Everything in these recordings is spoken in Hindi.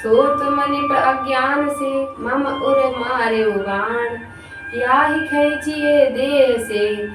सो तुम निप अज्ञान से मम उर मारे बाण। याहि खैचिए देह से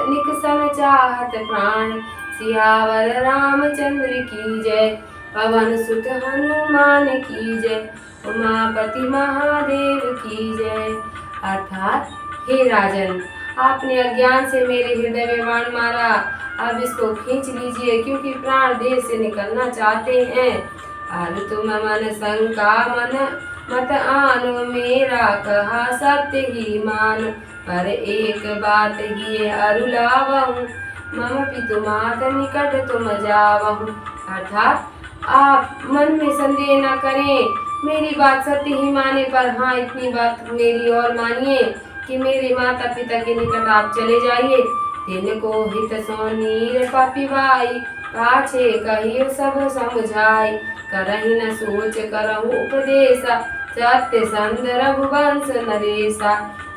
निकसन चाहत प्राण। सियावर रामचंद्र की जय, पवन सुत हनुमान की जय, उमापति महादेव की जय। अर्थात, हे राजन, आपने अज्ञान से मेरे हृदय में बाण मारा, अब इसको खींच लीजिए, क्योंकि प्राण देह से निकलना चाहते हैं। और तुम मन शंका मन मत आनो, मेरा कहा सत्य ही मानो। पर एक बात ही अरुलावहूँ, मम पितु मात निकट तुम जावहूँ। अर्थात, आप मन में संदेह न करें, मेरी बात सत्य ही माने, पर हाँ, इतनी बात मेरी और मानिए कि मेरे माता पिता के निकट आप चले जाइए। तिनको हित सो नीर पपिवाई, पाछे कहियो सब समझाई। करहि न सोच करहु उपदेशा, सत्य संग रघुवंश नरेशा।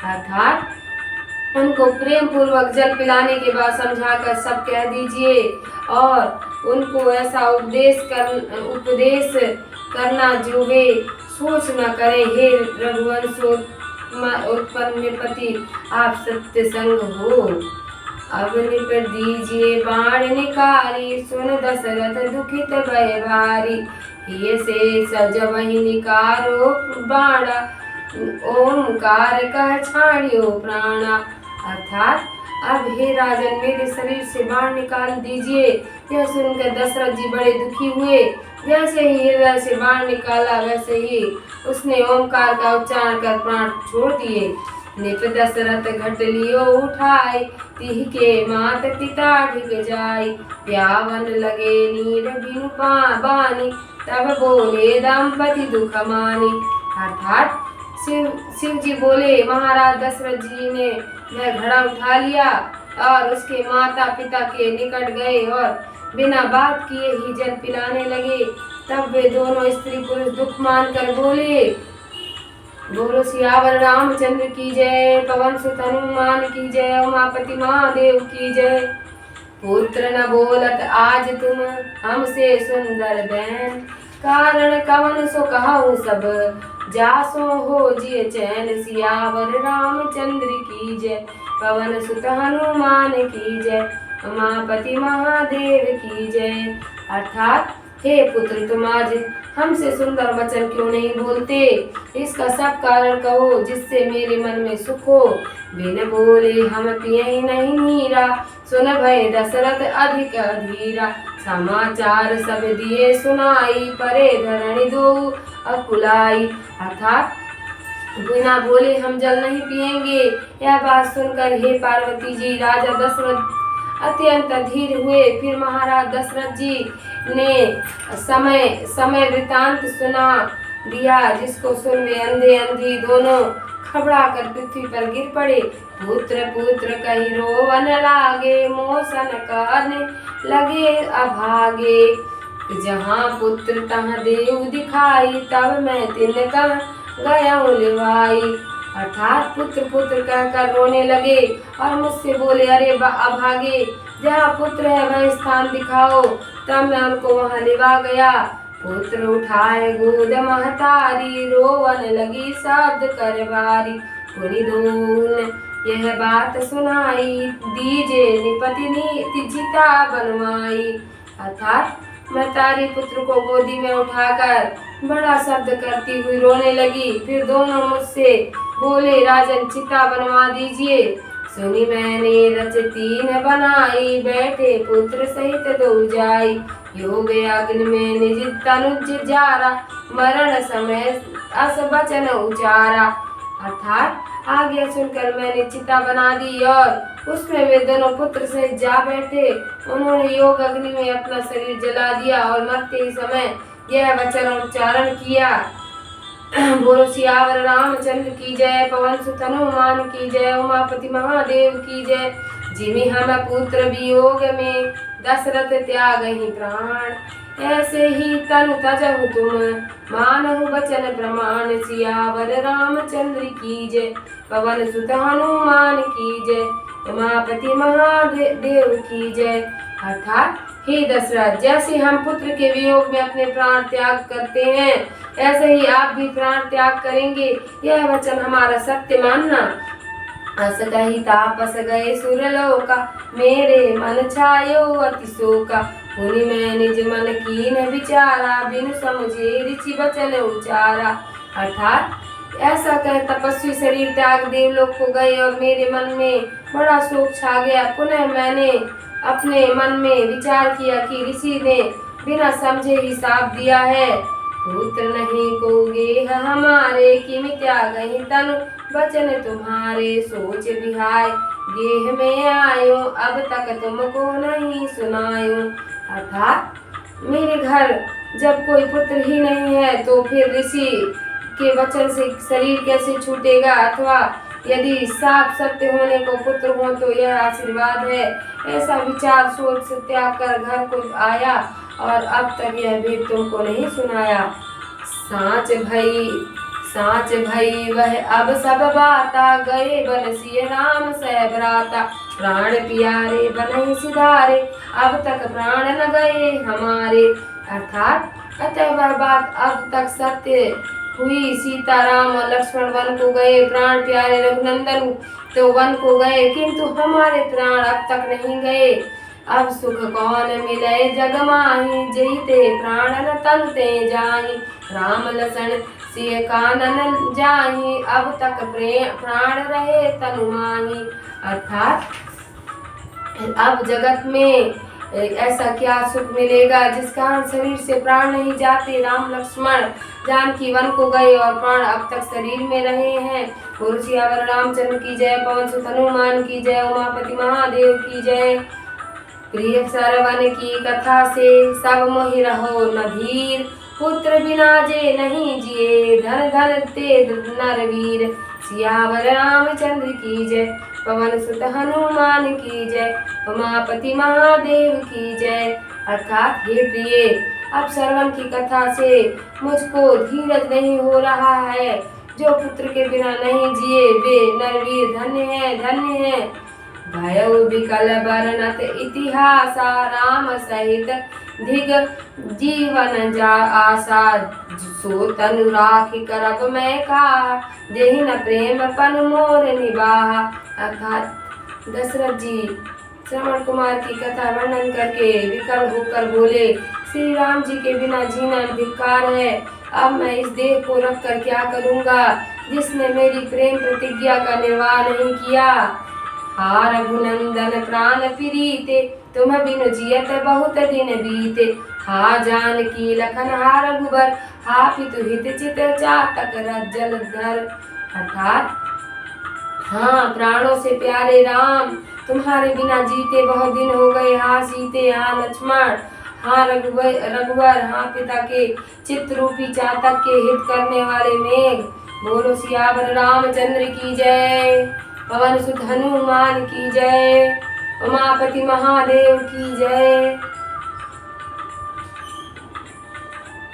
अर्थात, उनको प्रेम पूर्वक जल पिलाने के बाद समझाकर सब कह दीजिए, और उनको ऐसा उपदेश करना जो वे सोच न करें। हे रघुवंश उत्पन्न पति, आप सत्य संग हो। अब निपट दीजिए बाण निकारी, सुन दशरथ दुखित भय भारी। ये से सजवहि निकारो बाणा, ओमकार कह छाड़ियो प्राणा। अर्थात, अब हे राजन, मेरे शरीर से बाण निकाल दीजिए। यह सुनकर दशरथ जी बड़े दुखी हुए। जैसे ही हृदय से बाण निकाला, वैसे ही उसने ओमकार का उच्चारण कर प्राण छोड़ दिए। निप दशरथ घट लियो उठाई, तिह के मात पिता ढिग जाई। ब्यावन लगे नीर बिनु बानी, तब बोले दंपति दुख मानी। अर्थात, शिव जी बोले, महाराज दशरथ जी ने वह घड़ा उठा लिया और उसके माता पिता के निकट गए और बिना बात किए ही जल पिलाने लगे। तब वे दोनों स्त्री पुरुष दुख मानकर बोले, बोलो सियावर रामचंद्र की जय, पवन सुत हनुमान की जय, उमापति महादेव की जय। पुत्र न बोलत आज तुम हमसे सुंदर बैन, कारण कवन सो कहूँ सब जासो हो जिय चैन। सियावर रामचंद्र की जय, पवन सुत हनुमान की जय, उमापति महादेव की जय। अर्थात, हे पुत्र, तुम आज हमसे सुंदर वचन क्यों नहीं बोलते? इसका सब कारण कहो, जिससे मेरे मन में सुख हो। बिन बोले हम पिए नहीं नीरा, सुन भय दशरथ अधिक अधीरा। समाचार सब दिए सुनाई, परे धरणी दो अकुलाई। अर्थात, बिना बोले हम जल नहीं पिएंगे। यह बात सुनकर हे पार्वती जी, राजा दशरथ अत्यंत अधीर हुए। फिर महाराज दशरथ जी ने समय वृतांत सुना दिया, जिसको सुन वे अंधे अंधी दोनों घबरा कर पृथ्वी पर गिर पड़े। पुत्र पुत्र कही रोवन लागे, मोसन करने लगे अभागे। जहाँ पुत्र तहाँ देव दिखाई, तब मैं तिनका गया लिवाई। अर्थात, पुत्र पुत्र कहकर रोने लगे और मुझसे बोले, अरे अभागे, जहाँ पुत्र है वह स्थान दिखाओ। तब मैं उनको वहाँ लिवा गया। पुत्र उठाए गोद महतारी, रोवन लगी शब्द कर बारी। पुनि दून यह बात सुनाई, दीजे निपति चिता बनवाई। अर्थात, महतारी पुत्र को गोदी में उठाकर बड़ा शब्द करती हुई रोने लगी। फिर दोनों मुझसे बोले, राजन, चिता बनवा दीजिए। सुनी मैंने रच तीन बनाई, बैठे पुत्र सहित दो जाई। योग अग्नि में निज तनुज जारा, मरण समय अस बचन उचारा। अर्थात, आज्ञा सुनकर मैंने चिता बना दी और उसमें वे दोनों पुत्र सहित जा बैठे। उन्होंने योग अग्नि में अपना शरीर जला दिया और मरते ही समय यह वचन उच्चारण किया, बोलो सियावर रामचंद्र की जय, पवन सुत हनुमान की जय, उमापति महादेव की जय। जिमि हम पुत्र वियोग में, दशरथ त्याग ही प्राण। ऐसे ही तनु तजहु तुम, मानहु वचन प्रमाण। सियावर रामचंद्र की जय, पवन सुत हनुमान की जय, उमापति महादेव की जय। अर्थात, हे दशरथ, जैसे हम पुत्र के वियोग में अपने प्राण त्याग करते हैं, ऐसे ही आप भी प्राण त्याग करेंगे, यह वचन हमारा सत्य मानना। अस कही तापस गए सुरलोका, मेरे मन छायो अति शोका। मुनि मैं निज मन कीन विचारा, बिनु समझे ऋषि वचन उचारा। अर्थात ऐसा कह तपस्वी शरीर त्याग देवलोक को गए और मेरे मन में बड़ा शोक छा गया। पुनः मैंने अपने मन में विचार किया कि ऋषि ने बिना समझे ही शाप दिया है। पुत्र नहीं को गेह हमारे, किम त्यागहि तनु वचन तुम्हारे। सोच विहाय गेह में आयो, अब तक तुमको नहीं सुनायो। अर्थात मेरे घर जब कोई पुत्र ही नहीं है तो फिर ऋषि के वचन से शरीर कैसे छूटेगा, अथवा यदि साफ सत्य होने को पुत्र हो तो यह आशीर्वाद है। ऐसा विचार सोच से त्याग कर घर को आया और अब तक यह भेद तुमको नहीं सुनाया। साँच भई वह अब सब बाता, गए बनसिय राम सह भ्राता। प्राण प्यारे बनहि सिधारे, अब तक प्राण न गए हमारे। अर्थात अतः वह बात अब तक सत्य हुई। सीताराम और लक्ष्मण वन को गए, प्राण प्यारे रघुनंदन तो वन को गए, किंतु हमारे प्राण अब तक नहीं गए। अब सुख कौन मिले जग माही, जईते प्राण न तन ते जाहि। राम लसन सिय कानन जाहि, अब तक प्राण रहे तनु माही। अर्थात अब जगत में ऐसा क्या सुख मिलेगा जिस कारण शरीर से प्राण नहीं जाते। राम लक्ष्मण जानकी वन को गए और प्राण अब तक शरीर में रहे हैं। सियावर रामचंद्र की जय, पवन सुत हनुमान की जय, उमापति महादेव की जय। प्रिय सरवन की कथा से सब मोहि रहो न धीर, पुत्र बिना जे नहीं जिए, धन धन ते नरवीर। सियावर रामचंद्र की जय, पवन सुत हनुमान की जय, उमापति महादेव की जय। अर्थात हे प्रिय, अब श्रवण की कथा से मुझको धीरज नहीं हो रहा है। जो पुत्र के बिना नहीं जिए वे नरवीर धन्य है, धन्य है। भयउ विकल बरनत इतिहासा, राम सहित धिग जीवन जा आशा। सो तनु राखी करब मैं का, देहि न प्रेम पन मोर निबाहा। अर्थात दशरथ जी श्रवण कुमार की कथा वर्णन करके विकल होकर बोले, श्री राम जी के बिना जीना धिक्कार है। अब मैं इस देह को रख कर क्या करूँगा, जिसने मेरी प्रेम प्रतिज्ञा का निर्वाह नहीं किया। हा रघुनंदन प्राण प्रीते, तुम बिनु जियत बहुत दिन बीते। हा जानकी लखन हा रघुबर, हा पितु हित चित चातक रज्जल धर। अर्थात हाँ प्राणों से प्यारे राम, तुम्हारे बिना जीते बहुत दिन हो गए। हाँ सीते, हाँ लक्ष्मण, हाँ रघुवर, हाँ पिता के चित्त रूपी चातक के हित करने वाले मेघ। बोलो सियावर रामचंद्र की जय, पवन सुत हनुमान की जय, उमापति महादेव की जय।